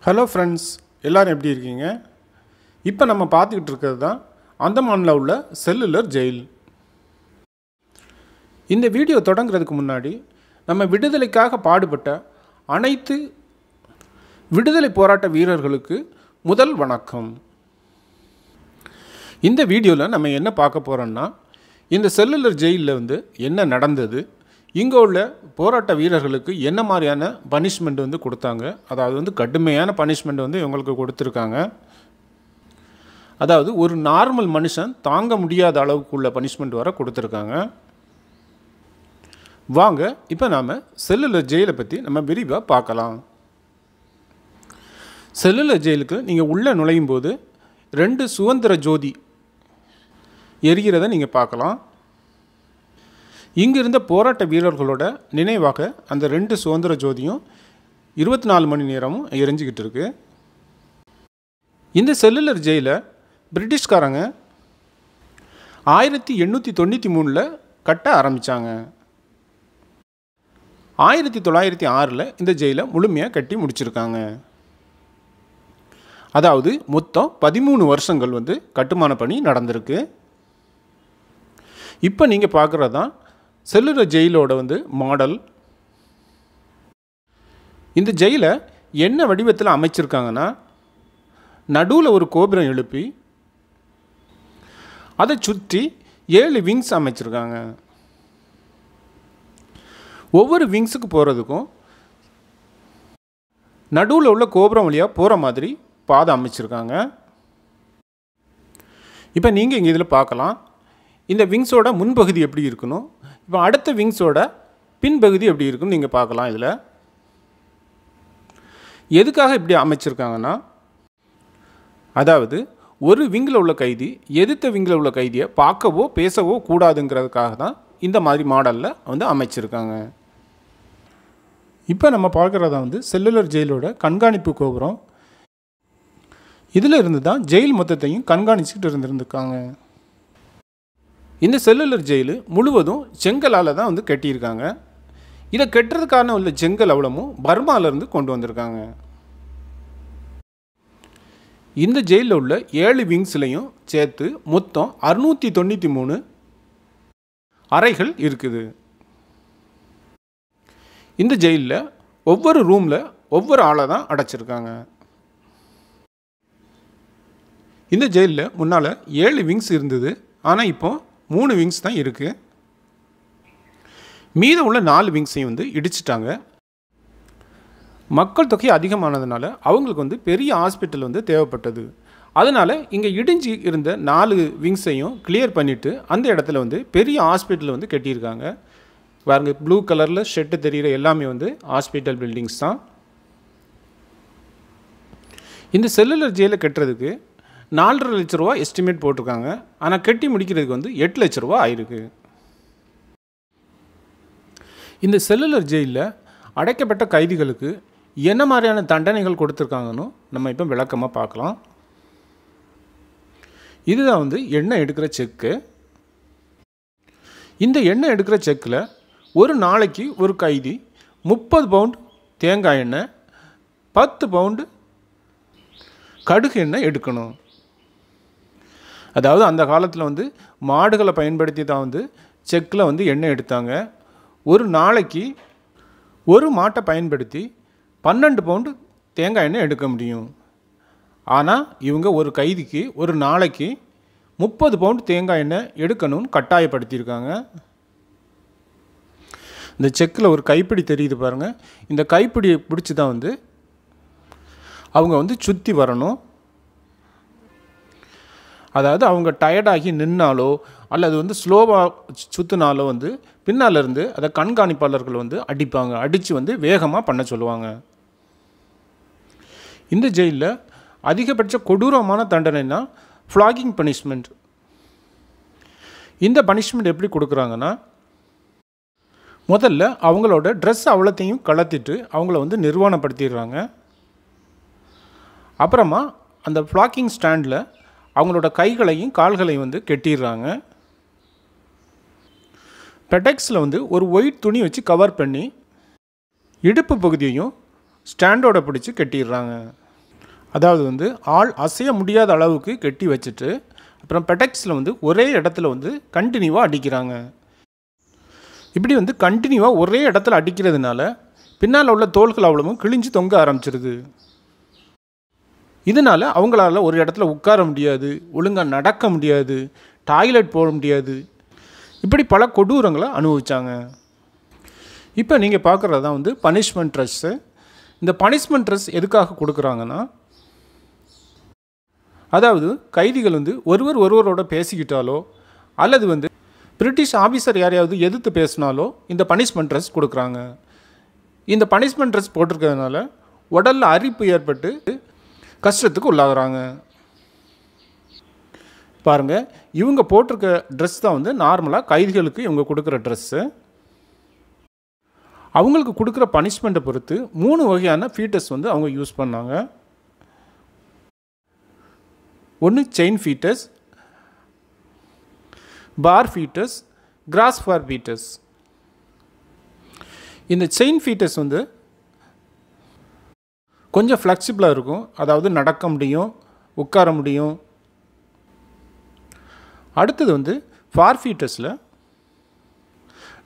Hello friends, எல்லோரும் எப்படி இருக்கீங்க? இப்போ நம்ம பார்த்துக்கிட்டு இருக்கிறது தான் அந்தமானில் உள்ள செல்லுலர் ஜெயில். இந்த வீடியோ தொடங்குறதுக்கு முன்னாடி நம்ம விடுதலைக்காக பாடுபட்ட அனைத்து விடுதலை போராட்ட வீரர்களுக்கு முதல் வணக்கம். இந்த வீடியோவில் நம்ம என்ன பார்க்க போகிறோம்னா, இந்த செல்லுலர் ஜெயிலில் என்ன நடந்தது, இங்கே உள்ள போராட்ட வீரர்களுக்கு என்ன மாதிரியான பனிஷ்மெண்ட் கொடுத்தாங்க. அதாவது கடுமையான பனிஷ்மெண்ட் இவங்களுக்கு கொடுத்துருக்காங்க. அதாவது ஒரு நார்மல் மனுஷன் தாங்க முடியாத அளவுக்கு உள்ள பனிஷ்மெண்ட் வர கொடுத்துருக்காங்க. வாங்க இப்போ நாம் செல்லுலர் ஜெயிலை பற்றி நம்ம விரிவாக பார்க்கலாம். செல்லுலர் ஜெயிலுக்கு நீங்கள் உள்ளே நுழையும் போது 2 சுதந்திர ஜோதி எரிகிறத நீங்கள் பார்க்கலாம். இங்கே இருந்த போராட்ட வீரர்களோட நினைவாக அந்த 2 சுதந்திர ஜோதியும் 24 மணி நேரமும் எரிஞ்சிக்கிட்டு இருக்கு. இந்த செல்லுலர் ஜெயிலை பிரிட்டிஷ்காரங்க 1893 கட்ட ஆரம்பித்தாங்க. 1906 இந்த ஜெயிலை முழுமையாக கட்டி முடிச்சிருக்காங்க. அதாவது மொத்தம் 13 வருஷங்கள் கட்டுமான பணி நடந்திருக்கு. இப்போ நீங்கள் பார்க்குறது தான் செல்லுலர் ஜெயிலோட மாடல். இந்த ஜெயிலை என்ன வடிவத்தில் அமைச்சிருக்காங்கன்னா, நடுவில் ஒரு கோபுரம் எழுப்பி அதை சுற்றி 7 விங்ஸ் அமைச்சிருக்காங்க. ஒவ்வொரு விங்ஸுக்கு போகிறதுக்கும் நடுவில் உள்ள கோபுரம் வழியாக போகிற மாதிரி பாதை அமைச்சிருக்காங்க. இப்போ நீங்கள் இங்கே இதில் பார்க்கலாம், இந்த விங்ஸோட முன்பகுதி எப்படி இருக்கணும், இப்போ அடுத்த விங்ஸோட பின்பகுதி எப்படி இருக்குன்னு நீங்கள் பார்க்கலாம். இதில் எதுக்காக இப்படி அமைச்சிருக்காங்கன்னா, அதாவது ஒரு விங்கில் உள்ள கைதி எதிர்த்த விங்கில் உள்ள கைதியை பார்க்கவோ பேசவோ கூடாதுங்கிறதுக்காக தான் இந்த மாதிரி மாடலில் அமைச்சிருக்காங்க. இப்போ நம்ம பார்க்குறதா செல்லுலர் ஜெயிலோட கண்காணிப்பு கோபுரம். இதில் இருந்து தான் ஜெயில் மொத்தத்தையும் கண்காணிச்சுட்டு இருந்திருக்காங்க. இந்த செல்லுலர் ஜெயிலு முழுவதும் செங்கலால் தான் கட்டியிருக்காங்க. இதை கட்டுறதுக்கான உள்ள செங்கல் அவ்வளவும் பர்மாவிலேருந்து கொண்டு வந்திருக்காங்க. இந்த ஜெயிலில் உள்ள 7 விங்ஸ்லையும் சேர்த்து மொத்தம் 693 அறைகள் இருக்குது. இந்த ஜெயிலில் ஒவ்வொரு ரூமில் ஒவ்வொரு ஆளை தான் அடைச்சிருக்காங்க. இந்த ஜெயிலில் முன்னால் 7 விங்ஸ் இருந்தது, ஆனால் இப்போ 3 விங்ஸ் தான் இருக்குது. மீதம் உள்ள 4 விங்ஸையும் இடிச்சிட்டாங்க. மக்கள் தொகை அதிகமானதுனால அவங்களுக்கு பெரிய ஹாஸ்பிட்டல் தேவைப்பட்டது. அதனால் இங்கே இடிஞ்சு இருந்த 4 விங்ஸையும் கிளியர் பண்ணிவிட்டு அந்த இடத்துல பெரிய ஹாஸ்பிட்டல் கட்டியிருக்காங்க. பாருங்க, ப்ளூ கலரில் ஷெட்டு தெரிகிற எல்லாமே ஹாஸ்பிட்டல் பில்டிங்ஸ் தான். இந்த செல்லுலர் ஜெயிலை கட்டுறதுக்கு 4.5 லட்ச ரூபா எஸ்டிமேட் போட்டிருக்காங்க. ஆனால் கட்டி முடிக்கிறதுக்கு 8 லட்ச ரூபா ஆயிருக்கு. இந்த செல்லுலர் ஜெயிலில் அடைக்கப்பட்ட கைதிகளுக்கு என்ன மாதிரியான தண்டனைகள் கொடுத்துருக்காங்கன்னு நம்ம இப்போ விளக்கமாக பார்க்கலாம். இதுதான் எண்ணெய் எடுக்கிற செக்கு. இந்த எண்ணெய் எடுக்கிற செக்கில் ஒரு நாளைக்கு ஒரு கைதி 30 பவுண்ட் தேங்காய் எண்ணெய், 10 பவுண்டு கடுகு எண்ணெய் எடுக்கணும். அதாவது அந்த காலத்தில் மாடுகளை பயன்படுத்தி தான் செக்கில் எண்ணெய் எடுத்தாங்க. ஒரு நாளைக்கு ஒரு மாட்டை பயன்படுத்தி 12 பவுண்டு தேங்காய் எண்ணெய் எடுக்க முடியும். ஆனால் இவங்க ஒரு கைதிக்கு ஒரு நாளைக்கு 30 பவுண்டு தேங்காய் எண்ணெய் எடுக்கணும்னு கட்டாயப்படுத்தியிருக்காங்க. இந்த செக்கில் ஒரு கைப்பிடி தெரியுது பாருங்கள். இந்த கைப்பிடியை பிடிச்சி தான் அவங்க சுற்றி வரணும். அதாவது அவங்க டயர்டாகி நின்னாலோ அல்லது ஸ்லோவாக சுற்றினாலோ பின்னால் இருந்து அதை கண்காணிப்பாளர்கள் அடிப்பாங்க. அடித்து வேகமாக பண்ண சொல்லுவாங்க. இந்த ஜெயிலில் அதிகபட்ச கொடூரமான தண்டனைனா ஃப்ளாகிங் பனிஷ்மெண்ட். இந்த பனிஷ்மெண்ட் எப்படி கொடுக்குறாங்கன்னா, முதல்ல அவங்களோட ட்ரெஸ் அவ்வளோத்தையும் கலத்திட்டு அவங்கள நிர்வாணப்படுத்திடுறாங்க. அப்புறமா அந்த ஃப்ளாகிங் ஸ்டாண்டில் அவங்களோட கைகளையும் கால்களையும் கெட்டிடுறாங்க. பெடெக்ஸில் ஒரு ஒயிட் துணி வச்சு கவர் பண்ணி இடுப்பு பகுதியையும் ஸ்டாண்டோட பிடிச்சி கட்டிடுறாங்க. அதாவது வந்து ஆள் அசைய முடியாத அளவுக்கு கெட்டி வச்சுட்டு அப்புறம் பெடெக்ஸில் வந்து ஒரே இடத்துல வந்து கண்டினியூவாக அடிக்கிறாங்க. இப்படி வந்து கண்டினியூவாக ஒரே இடத்துல அடிக்கிறதுனால பின்னால் உள்ள தோள்கள் அவ்வளவும் கிழிஞ்சு தொங்க ஆரம்பிச்சிருது. இதனால் அவங்களால ஒரு இடத்துல உட்கார முடியாது, ஒழுங்காக நடக்க முடியாது, டாய்லெட் போக முடியாது, இப்படி பல கொடூரங்களை அனுபவித்தாங்க. இப்போ நீங்கள் பார்க்குறது தான் வந்து பனிஷ்மெண்ட் ட்ரெஸ்ஸு. இந்த பனிஷ்மெண்ட் ட்ரெஸ் எதுக்காக கொடுக்குறாங்கன்னா, அதாவது கைதிகள் வந்து ஒருவரோட பேசிக்கிட்டாலோ அல்லது வந்து பிரிட்டிஷ் ஆஃபீஸர் யாரையாவது எதிர்த்து பேசினாலோ இந்த பனிஷ்மெண்ட் ட்ரெஸ் கொடுக்குறாங்க. இந்த பனிஷ்மெண்ட் ட்ரெஸ் போட்டிருக்கிறதுனால உடலில் அரிப்பு ஏற்பட்டு கஷ்டத்துக்கு உள்ளாகிறாங்க. பாருங்கள், இவங்க போட்டிருக்க ட்ரெஸ் தான் வந்து நார்மலாக கைதிகளுக்கு இவங்க கொடுக்குற ட்ரெஸ்ஸு. அவங்களுக்கு கொடுக்குற பனிஷ்மெண்ட்டை பொறுத்து 3 வகையான ஃபீட்டஸ் வந்து அவங்க யூஸ் பண்ணாங்க. ஒன்று chain fetters, bar fetters, cross bar fetters. இந்த செயின் ஃபீட்டஸ் வந்து கொஞ்சம் ஃப்ளெக்சிபிளாக இருக்கும், அதாவது நடக்க முடியும், உட்கார முடியும். அடுத்தது வந்து ஃபார் ஃபீட்டஸில்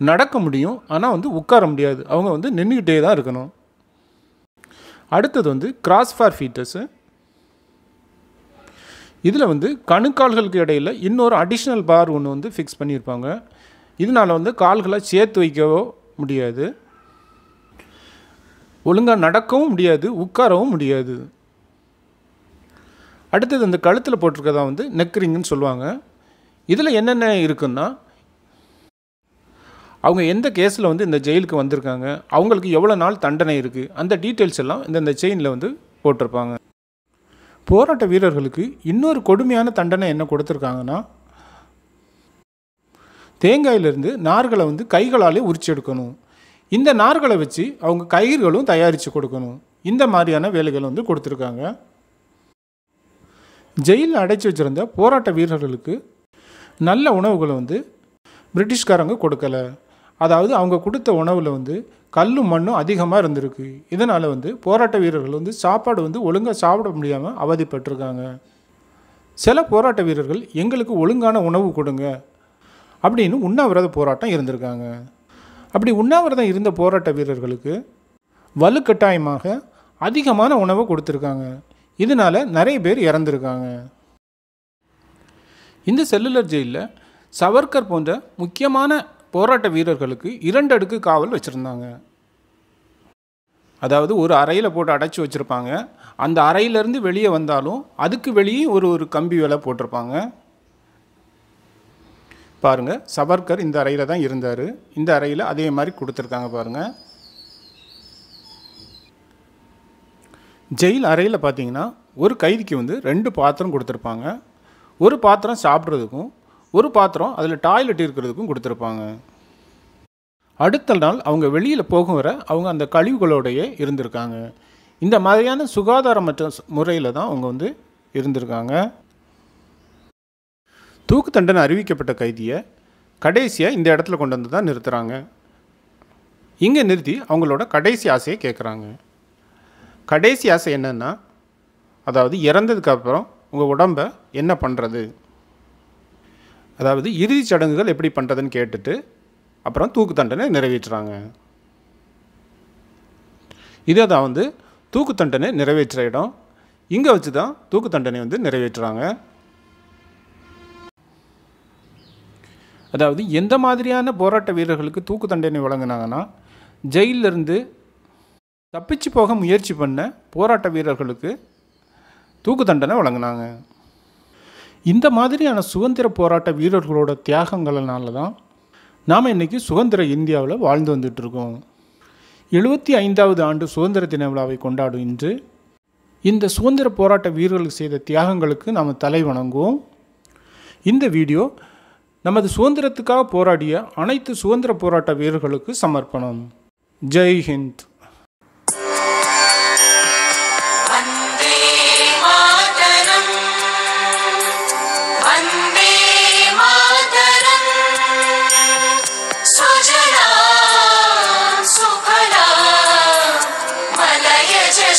நடக்க முடியும், ஆனால் வந்து உட்கார முடியாது, அவங்க வந்து நின்றுக்கிட்டே தான் இருக்கணும். அடுத்தது வந்து கிராஸ் ஃபார் ஃபீட்டஸு. இதில் வந்து கணுக்கால்களுக்கு இடையில் இன்னொரு அடிஷ்னல் பார் ஒன்று வந்து ஃபிக்ஸ் பண்ணியிருப்பாங்க. இதனால் வந்து கால்களை சேர்த்து வைக்கவோ முடியாது, ஒழுங்காக நடக்கவும் முடியாது, உட்காரவும் முடியாது. அடுத்தது இந்த கழுத்தில் போட்டிருக்கதான் வந்து நெக் ரிங்குன்னு சொல்லுவாங்க. இதில் என்னென்ன இருக்குன்னா, அவங்க எந்த கேஸில் வந்து இந்த ஜெயிலுக்கு வந்திருக்காங்க, அவங்களுக்கு எவ்வளோ நாள் தண்டனை இருக்குது, அந்த டீட்டெயில்ஸ் எல்லாம் இந்த செயினில் வந்து போட்டிருப்பாங்க. போராட்ட வீரர்களுக்கு இன்னொரு கொடுமையான தண்டனை என்ன கொடுத்துருக்காங்கன்னா, தேங்காயிலிருந்து நார்களை வந்து கைகளாலே உரிச்சு எடுக்கணும். இந்த நார்களை வச்சு அவங்க கயிறுகளும் தயாரித்து கொடுக்கணும். இந்த மாதிரியான வேலைகள் வந்து கொடுத்துருக்காங்க. ஜெயிலில் அடைச்சி வச்சுருந்த போராட்ட வீரர்களுக்கு நல்ல உணவுகளை வந்து பிரிட்டிஷ்காரங்க கொடுக்கலை. அதாவது அவங்க கொடுத்த உணவில் வந்து கல்லும் மண்ணும் அதிகமாக இருந்திருக்கு. இதனால் வந்து போராட்ட வீரர்கள் வந்து சாப்பாடு வந்து ஒழுங்காக சாப்பிட முடியாமல் அவதிப்பட்டிருக்காங்க. சில போராட்ட வீரர்கள் எங்களுக்கு ஒழுங்கான உணவு கொடுங்க அப்படின்னு உண்ணாவிரத போராட்டம் இருந்திருக்காங்க. அப்படி உண்ணாவிரதம் இருந்த போராட்ட வீரர்களுக்கு வலுக்கட்டாயமாக அதிகமான உணவை கொடுத்துருக்காங்க. இதனால் நிறைய பேர் இறந்துருக்காங்க. இந்த செல்லுலர் ஜெயிலில் சவர்கர் போன்ற முக்கியமான போராட்ட வீரர்களுக்கு 2 அடுக்கு காவல் வச்சுருந்தாங்க. அதாவது ஒரு அறையில் போட்டு அடைச்சி வச்சுருப்பாங்க. அந்த அறையிலேருந்து வெளியே வந்தாலும் அதுக்கு வெளியே ஒரு கம்பி வேலை போட்டிருப்பாங்க. பாருங்கள், சவர்கர் இந்த அறையில் தான் இருந்தார். இந்த அறையில் அதே மாதிரி கொடுத்துருக்காங்க பாருங்கள். ஜெயில் அறையில் பார்த்தீங்கன்னா ஒரு கைதிக்கு வந்து 2 பாத்திரம் கொடுத்துருப்பாங்க. ஒரு பாத்திரம் சாப்பிட்றதுக்கும், ஒரு பாத்திரம் அதில் டாய்லெட் இருக்கிறதுக்கும் கொடுத்துருப்பாங்க. அடுத்த நாள் அவங்க வெளியில் போகும் வரை அவங்க அந்த கழிவுகளோடையே இருந்திருக்காங்க. இந்த மாதிரியான சுகாதாரமற்ற முறையில் தான் அவங்க வந்து இருந்திருக்காங்க. தூக்கு தண்டனை அறிவிக்கப்பட்ட கைதியை கடைசியாக இந்த இடத்துல கொண்டு வந்து தான் நிறுத்துகிறாங்க. இங்கே நிறுத்தி அவங்களோட கடைசி ஆசையை கேட்குறாங்க. கடைசி ஆசை என்னென்னா, அதாவது இறந்ததுக்கப்புறம் உங்கள் உடம்பை என்ன பண்ணுறது, அதாவது இறுதிச் சடங்குகள் எப்படி பண்ணுறதுன்னு கேட்டுட்டு அப்புறம் தூக்கு தண்டனை நிறைவேற்றுறாங்க. இதை தான் வந்து தூக்கு தண்டனை நிறைவேற்ற இடம். இங்கே வச்சு தான் தூக்கு தண்டனை வந்து நிறைவேற்றுறாங்க. அதாவது எந்த மாதிரியான போராட்ட வீரர்களுக்கு தூக்கு தண்டனை வழங்கினாங்கன்னா, ஜெயிலிருந்து தப்பிச்சு போக முயற்சி பண்ண போராட்ட வீரர்களுக்கு தூக்கு தண்டனை வழங்கினாங்க. இந்த மாதிரியான சுதந்திர போராட்ட வீரர்களோட தியாகங்களால தான் நாம் இன்றைக்கி சுதந்திர இந்தியாவில் வாழ்ந்து வந்துட்டுருக்கோம். 75வது ஆண்டு சுதந்திர தின விழாவை கொண்டாடும் இன்று இந்த சுதந்திர போராட்ட வீரர்களுக்கு செய்த தியாகங்களுக்கு நாம் தலை வணங்குவோம். இந்த வீடியோ நமது சுதந்திரத்துக்காக போராடிய அனைத்து சுதந்திர போராட்ட வீரர்களுக்கு சமர்ப்பணம். ஜெய் ஹிந்த்.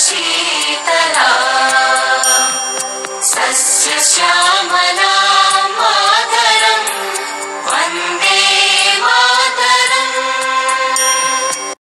शीतला 是想。